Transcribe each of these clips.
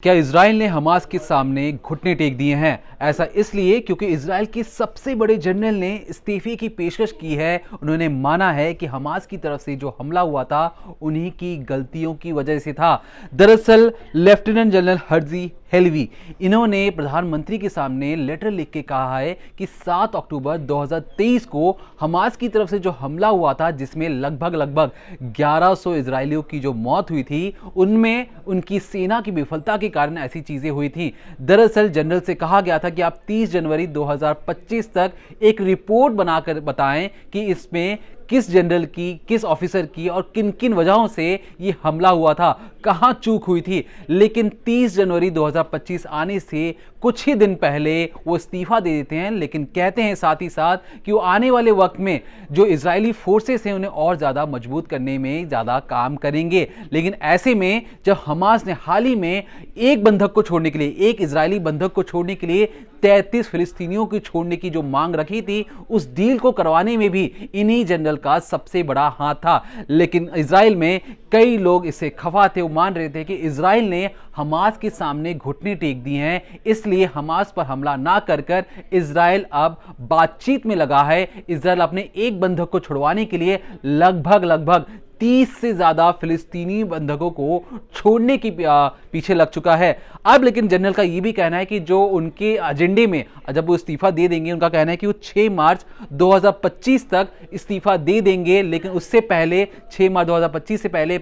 क्या इजराइल ने हमास के सामने घुटने टेक दिए हैं? ऐसा इसलिए क्योंकि इजराइल के सबसे बड़े जनरल ने इस्तीफे की पेशकश की है। उन्होंने माना है कि हमास की तरफ से जो हमला हुआ था उन्हीं की गलतियों की वजह से था। दरअसल लेफ्टिनेंट जनरल हर्जी हेलवी इन्होंने प्रधानमंत्री के सामने लेटर लिख के कहा है कि 7 अक्टूबर 2023 को हमास की तरफ से जो हमला हुआ था, जिसमें लगभग 1100 इजरायलियों की जो मौत हुई थी, उनमें उनकी सेना की विफलता के कारण ऐसी चीजें हुई थी। दरअसल जनरल से कहा गया था कि आप 30 जनवरी 2025 तक एक रिपोर्ट बनाकर बताएं कि इसमें किस जनरल की, किस ऑफिसर की और किन किन वजहों से ये हमला हुआ था, कहां चूक हुई थी। लेकिन 30 जनवरी 2025 आने से कुछ ही दिन पहले वो इस्तीफा दे देते हैं, लेकिन कहते हैं साथ ही साथ कि वो आने वाले वक्त में जो इजरायली फोर्सेस हैं उन्हें और ज्यादा मजबूत करने में ज्यादा काम करेंगे। लेकिन ऐसे में जब हमास ने हाल ही में एक बंधक को छोड़ने के लिए, एक इजरायली बंधक को छोड़ने के लिए 33 फिलिस्तीनियों की छोड़ने की जो मांग रखी थी, उस डील को करवाने में भी इन्हीं जनरल का सबसे बड़ा हाथ था। लेकिन इजराइल में कई लोग इससे खफा थे। वो मान रहे थे कि इजराइल ने हमास के सामने घुटने टेक दिए हैं, इसलिए हमास पर हमला ना कर कर इजराइल अब बातचीत में लगा है। इजराइल अपने एक बंधक को छुड़वाने के लिए लगभग 30 से ज्यादा फिलिस्तीनी बंधकों को छोड़ने की पीछे लग चुका है। अब लेकिन जनरल का यह भी कहना है कि जो उनके एजेंडे में जब वो इस्तीफा दे देंगे, उनका कहना है कि वो 6 मार्च 2025 तक इस्तीफा दे देंगे। लेकिन उससे पहले 6 मार्च 2025 से पहले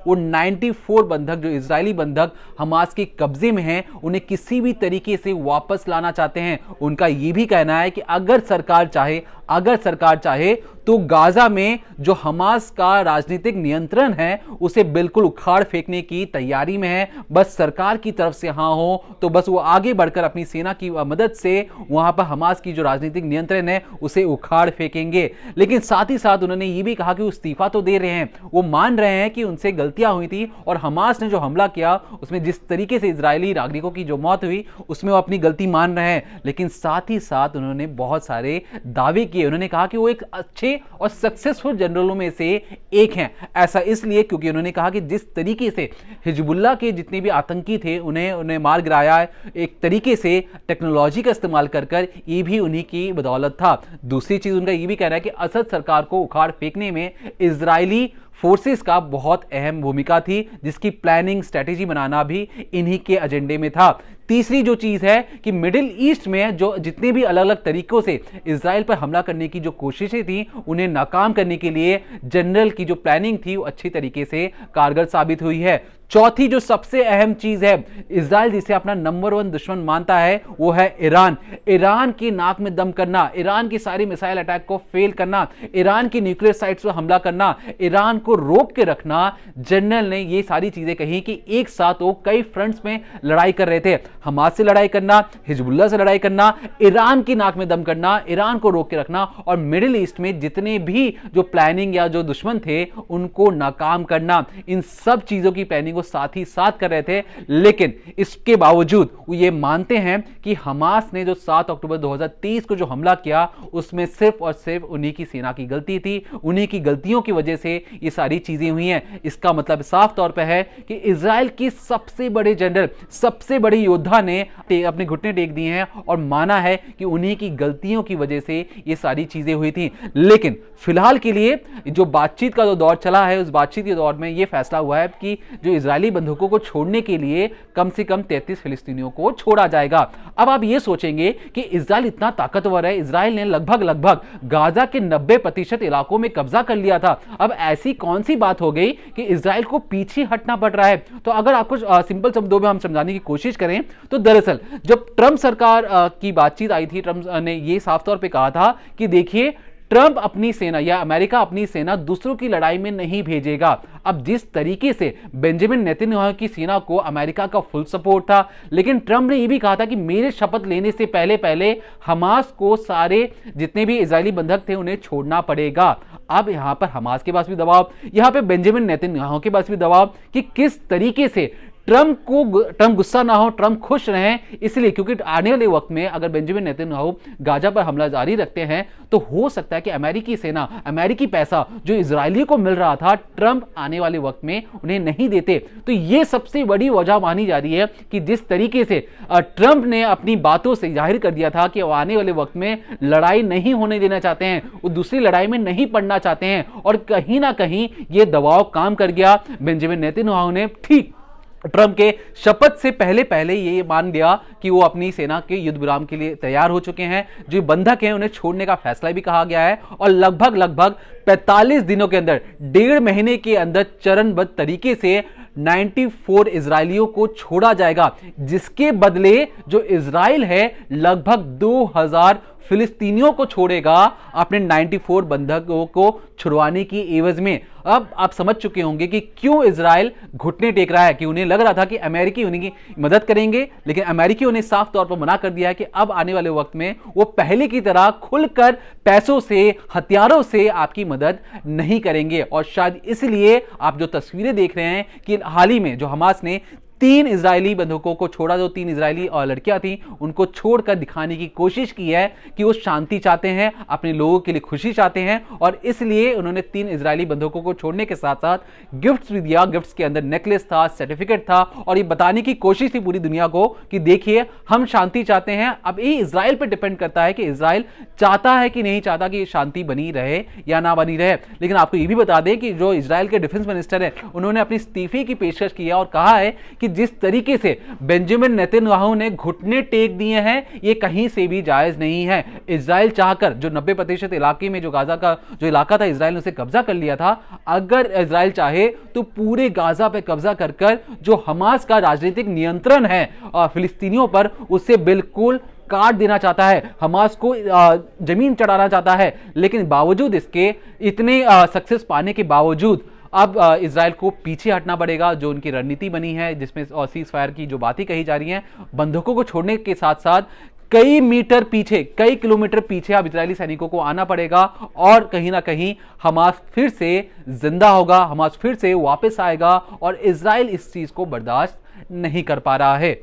वो 94 बंधक, जो इजरायली बंधक हमास के कब्जे में हैं, उन्हें किसी भी तरीके से वापस लाना चाहते हैं। उनका यह भी कहना है कि अगर सरकार चाहे तो गाजा में जो हमास का राजनीतिक नियंत्रण है उसे बिल्कुल उखाड़ फेंकने की तैयारी में है। बस सरकार की तरफ से हां हो तो बस वो आगे बढ़कर अपनी सेना की मदद से वहां पर हमास की जो राजनीतिक नियंत्रण है उसे उखाड़ फेंकेंगे। लेकिन साथ ही साथ उन्होंने ये भी कहा कि वो इस्तीफा तो दे रहे हैं, वो मान रहे हैं कि उनसे गलतियां हुई थी और हमास ने जो हमला किया उसमें जिस तरीके से इजरायली नागरिकों की जो मौत हुई उसमें वो अपनी गलती मान रहे हैं। लेकिन साथ ही साथ उन्होंने बहुत सारे दावे किए। उन्होंने कहा कि वो एक अच्छे और सक्सेसफुल जनरलों में से एक हैं। ऐसा इसलिए क्योंकि उन्होंने कहा कि जिस तरीके से हिजबुल्लाह के जितने भी आतंकी थे उन्हें मार गिराया है, एक तरीके से टेक्नोलॉजी का इस्तेमाल कर ये भी उन्हीं की बदौलत था। दूसरी चीज उनका ये भी कहना है कि असद सरकार को उखाड़ फेंकने में इजरायली फोर्सेस का बहुत अहम भूमिका थी, जिसकी प्लानिंग, स्ट्रेटेजी बनाना भी इन्हीं के एजेंडे में था। तीसरी जो चीज है कि मिडिल ईस्ट में जो जितने भी अलग अलग तरीकों से इजराइल पर हमला करने की जो कोशिशें थी उन्हें नाकाम करने के लिए जनरल की जो प्लानिंग थी वो अच्छी तरीके से कारगर साबित हुई है। चौथी जो सबसे अहम चीज है, इजराइल जिसे अपना नंबर 1 दुश्मन मानता है वो है ईरान की नाक में दम करना, ईरान की सारी मिसाइल अटैक को फेल करना, ईरान की न्यूक्लियर साइट्स पर हमला करना, ईरान को रोक के रखना। जनरल ने ये सारी चीजें कही कि एक साथ वो कई फ्रंट्स में लड़ाई कर रहे थे, हमास से लड़ाई करना, हिजबुल्लाह से लड़ाई करना, ईरान की नाक में दम करना, ईरान को रोक के रखना और मिडिल ईस्ट में जितने भी जो प्लानिंग या जो दुश्मन थे उनको नाकाम करना। इन सब चीजों की प्लानिंग को साथ ही साथ कर रहे थे। लेकिन इसके बावजूद वो ये मानते हैं कि हमास ने जो 7 अक्टूबर 2023 को जो हमला किया उसमें सिर्फ और सिर्फ उन्हीं की सेना की गलती थी, उन्हीं की गलतियों की वजह से ये सारी चीजें हुई हैं। इसका मतलब साफ तौर पर है कि इजराइल की सबसे बड़े जनरल, सबसे बड़े योद्धा ने अपने घुटने टेक दिए हैं और माना है कि उन्हीं की गलतियों की वजह से ये सारी चीजें हुई थी। लेकिन फिलहाल के लिए जो बातचीत का जो दौर चला है, उस बातचीत के दौर में यह फैसला हुआ है कि जो इजरायली बंधकों को छोड़ने के लिए कम से कम 33 फिलिस्तीनियों को छोड़ा जाएगा। अब आप ये सोचेंगे कि इजराइल इतना ताकतवर है, इजराइल ने लगभग गाजा के 90% इलाकों में कब्जा कर लिया था। अब ऐसी कौन सी बात हो गई कि इजराइल को पीछे हटना पड़ रहा है? तो अगर आपको सिंपल शब्दों में हम समझाने की कोशिश करें तो दरअसल जब ट्रंप सरकार की बातचीत आई थी, ट्रंप ने यह साफ तौर पर कहा था कि देखिए, ट्रंप अपनी सेना या अमेरिका अपनी सेना दूसरों की लड़ाई में नहीं भेजेगा। अब जिस तरीके से बेंजामिन नेतन्याहू की सेना को अमेरिका का फुल सपोर्ट था, लेकिन ट्रंप ने यह भी कहा था कि मेरे शपथ लेने से पहले हमास को सारे जितने भी इजरायली बंधक थे उन्हें छोड़ना पड़ेगा। अब यहां पर हमास के पास भी दबाव, यहां पर बेंजामिन नेतन्याहू के पास भी दबाव कि किस तरीके से ट्रंप गुस्सा ना हो, ट्रंप खुश रहें, इसलिए क्योंकि आने वाले वक्त में अगर बेंजामिन नेतन्याहू गाजा पर हमला जारी रखते हैं तो हो सकता है कि अमेरिकी सेना, अमेरिकी पैसा जो इजरायलियों को मिल रहा था, ट्रंप आने वाले वक्त में उन्हें नहीं देते। तो यह सबसे बड़ी वजह मानी जा रही है कि जिस तरीके से ट्रंप ने अपनी बातों से जाहिर कर दिया था कि वो आने वाले वक्त में लड़ाई नहीं होने देना चाहते हैं, वो दूसरी लड़ाई में नहीं पड़ना चाहते हैं, और कहीं ना कहीं यह दबाव काम कर गया। बेंजामिन नेतन्याहू ने ठीक ट्रंप के शपथ से पहले पहले ये मान लिया कि वो अपनी सेना के युद्ध विराम के लिए तैयार हो चुके हैं। जो बंधक हैं उन्हें छोड़ने का फैसला भी कहा गया है, और लगभग 45 दिनों के अंदर, 1.5 महीने के अंदर चरणबद्ध तरीके से 94 इजरायलियों को छोड़ा जाएगा, जिसके बदले जो इजराइल है लगभग 2000 फिलिस्तीनियों को छोड़ेगा अपने 94 बंधकों को छुड़वाने की एवज में। अब आप समझ चुके होंगे कि क्यों इजराइल घुटने टेक रहा है, कि उन्हें लग रहा था कि अमेरिकी उनकी मदद करेंगे, लेकिन अमेरिकियों ने साफ तौर पर मना कर दिया है कि अब आने वाले वक्त में वो पहले की तरह खुलकर पैसों से, हथियारों से आपकी मदद नहीं करेंगे। और शायद इसलिए आप जो तस्वीरें देख रहे हैं कि हाल ही में जो हमास ने 3 इजरायली बंधकों को छोड़ा, जो 3 इजरायली और लड़कियां थी, उनको छोड़कर दिखाने की कोशिश की है कि वो शांति चाहते हैं, अपने लोगों के लिए खुशी चाहते हैं, और इसलिए उन्होंने 3 इजरायली बंधकों को छोड़ने के साथ साथ गिफ्ट्स भी दिया। गिफ्ट्स के अंदर नेकलेस था, सर्टिफिकेट था, और ये बताने की कोशिश थी पूरी दुनिया को कि देखिए हम शांति चाहते हैं। अब ये इजराइल पर डिपेंड करता है कि इजराइल चाहता है कि नहीं चाहता कि शांति बनी रहे या ना बनी रहे। लेकिन आपको ये भी बता दें कि जो इजराइल के डिफेंस मिनिस्टर है, उन्होंने अपनी इस्तीफे की पेशकश की है और कहा है कि जिस तरीके से बेंजामिन नेतन्याहू ने घुटने टेक दिए हैं, ये कहीं से भी जायज नहीं है। इजराइल चाहकर जो 90% इलाके में जो गाजा का जो इलाका था, इजराइल ने उसे कब्जा कर लिया था। अगर इजराइल चाहे तो पूरे गाजा पे कब्जा कर कर जो हमास का राजनीतिक नियंत्रण है फिलिस्तीनियों पर, उसे बिल्कुल काट देना चाहता है, हमास को जमीन चढ़ाना चाहता है। लेकिन बावजूद इसके, इतने सक्सेस पाने के बावजूद अब इजराइल को पीछे हटना पड़ेगा। जो उनकी रणनीति बनी है, जिसमें सीज फायर की जो बातें कही जा रही हैं, बंधकों को छोड़ने के साथ साथ कई मीटर पीछे, कई किलोमीटर पीछे अब इजरायली सैनिकों को आना पड़ेगा, और कहीं ना कहीं हमास फिर से जिंदा होगा, हमास फिर से वापस आएगा, और इजराइल इस चीज को बर्दाश्त नहीं कर पा रहा है।